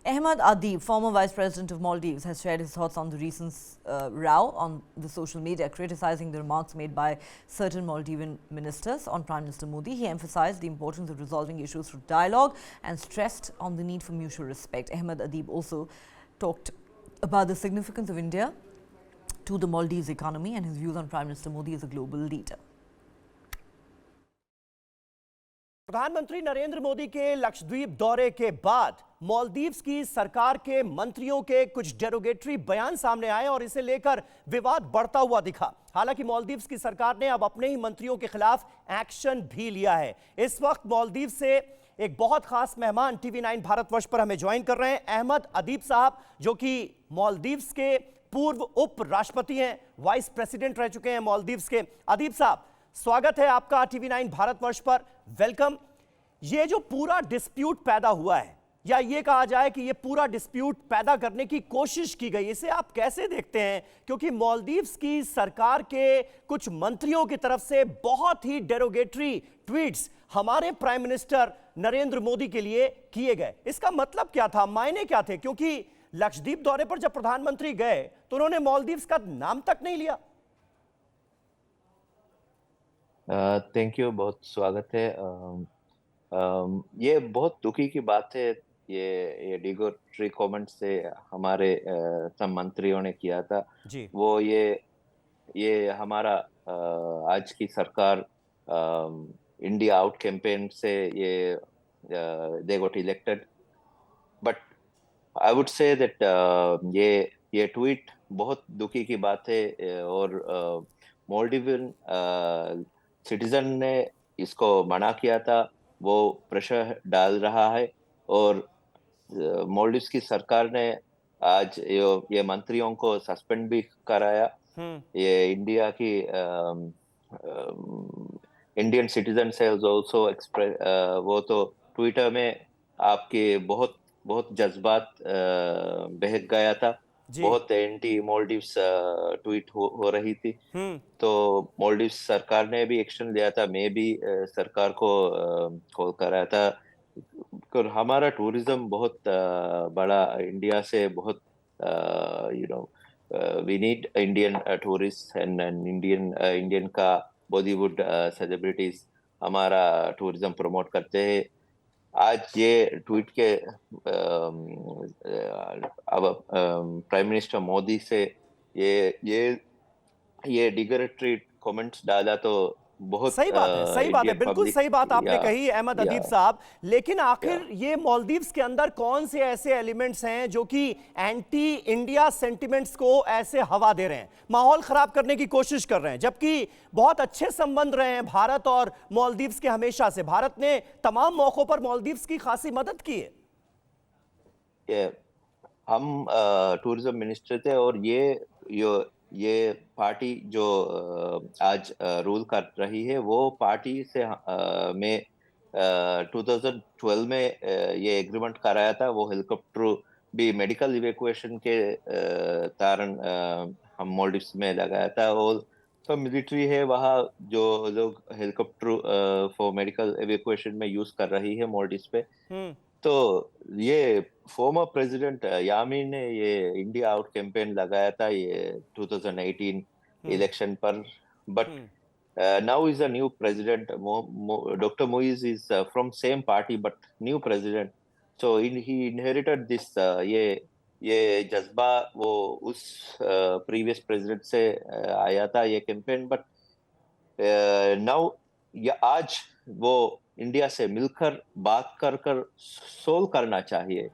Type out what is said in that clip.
Ahmed Adib, former Vice President of Maldives, has shared his thoughts on the recent row on the social media, criticizing the remarks made by certain Maldivian ministers on Prime Minister Modi. He emphasized the importance of resolving issues through dialogue and stressed on the need for mutual respect. Ahmed Adib also talked about the significance of India to the Maldives economy and his views on Prime Minister Modi as a global leader. प्रधानमंत्री नरेंद्र मोदी के लक्षद्वीप दौरे के बाद मालदीव्स की सरकार के मंत्रियों के कुछ डेरोगेटरी बयान सामने आए और इसे लेकर विवाद बढ़ता हुआ दिखा। हालांकि मालदीव्स की सरकार ने अब अपने ही मंत्रियों के खिलाफ एक्शन भी लिया है। इस वक्त मालदीव से एक बहुत खास मेहमान टीवी9 भारतवर्ष पर हमें ज्वाइन कर रहे हैं, अहमद अदीब साहब, जो कि मालदीव्स के पूर्व उप राष्ट्रपति हैं, वाइस प्रेसिडेंट रह चुके हैं मालदीव्स के। अदीब साहब, स्वागत है आपका टीवी9 भारतवर्ष पर, वेलकम। ये जो पूरा डिस्प्यूट पैदा हुआ है, या ये कहा जाए कि ये पूरा डिस्प्यूट पैदा करने की कोशिश की गई, इसे आप कैसे देखते हैं? क्योंकि मालदीव्स की सरकार के कुछ मंत्रियों की तरफ से बहुत ही डेरोगेटरी ट्वीट्स हमारे प्राइम मिनिस्टर नरेंद्र मोदी के लिए किए गए। इसका मतलब क्या था, मायने क्या थे? क्योंकि लक्षद्वीप दौरे पर जब प्रधानमंत्री गए तो उन्होंने मालदीव्स का नाम तक नहीं लिया। थैंक यू, बहुत स्वागत है। ये बहुत दुखी की बात है। ये डिगोटरी कमेंट से हमारे सब मंत्रियों ने किया था जी। वो ये हमारा आज की सरकार इंडिया आउट कैंपेन से ये they got elected, but I would say that ये ट्वीट बहुत दुखी की बात है और मालदीवियन सिटीजन ने इसको मना किया था। वो प्रेशर डाल रहा है और मालदीव्स की सरकार ने आज ये मंत्रियों को सस्पेंड भी कराया। ये इंडिया की इंडियन सिटीजन से ऑल्सो एक्सप्रेस, वो तो ट्विटर में आपके बहुत बहुत जज्बात बहक गया था, बहुत एंटी मालदीव्स ट्वीट हो रही थी। तो मालदीव्स सरकार ने भी एक्शन लिया था। मैं भी सरकार को कॉल कराया था। हमारा टूरिज्म बहुत बड़ा, इंडिया से बहुत we need Indian tourist and Indian का बॉलीवुड सेलिब्रिटीज हमारा टूरिज्म प्रमोट करते हैं। आज ये ट्वीट के अब प्राइम मिनिस्टर मोदी से ये डिगरेटरी कमेंट्स डाला तो बहुत सही बात है, बिल्कुल सही बात आपने कही अहमद अदीब साहब। लेकिन आखिर ये मालदीव्स के अंदर कौन से ऐसे एलिमेंट्स हैं जो कि एंटी इंडिया सेंटिमेंट्स को ऐसे हवा दे रहे हैं, माहौल खराब करने की कोशिश कर रहे हैं, जबकि बहुत अच्छे संबंध रहे हैं भारत और मालदीव्स के हमेशा से। भारत ने तमाम मौकों पर मालदीव्स की खासी मदद की है। हम टूरिज्म मिनिस्टर थे और ये पार्टी जो आज रूल कर रही है, वो पार्टी से में 2012 में ये एग्रीमेंट कराया था। वो हेलीकॉप्टर भी मेडिकल इवैक्यूएशन के कारण हम मालदीव्स में लगाया था। और तो मिलिट्री है वहाँ, जो लोग हेलीकॉप्टर फॉर मेडिकल इवैक्यूएशन में यूज कर रही है मालदीव्स पे। तो ये फॉर्मर प्रेसिडेंट यामीन ने ये इंडिया आउट कैंपेन लगाया था ये 2018 इलेक्शन पर, but now is a new president. Doctor Moiz is from same party but new president, so he inherited this ये जज्बा वो उस प्रीवियस प्रेसिडेंट से आया था ये कैंपेन। बट नाउ आज वो इंडिया से मिलकर बात कर सोल्व करना चाहिए।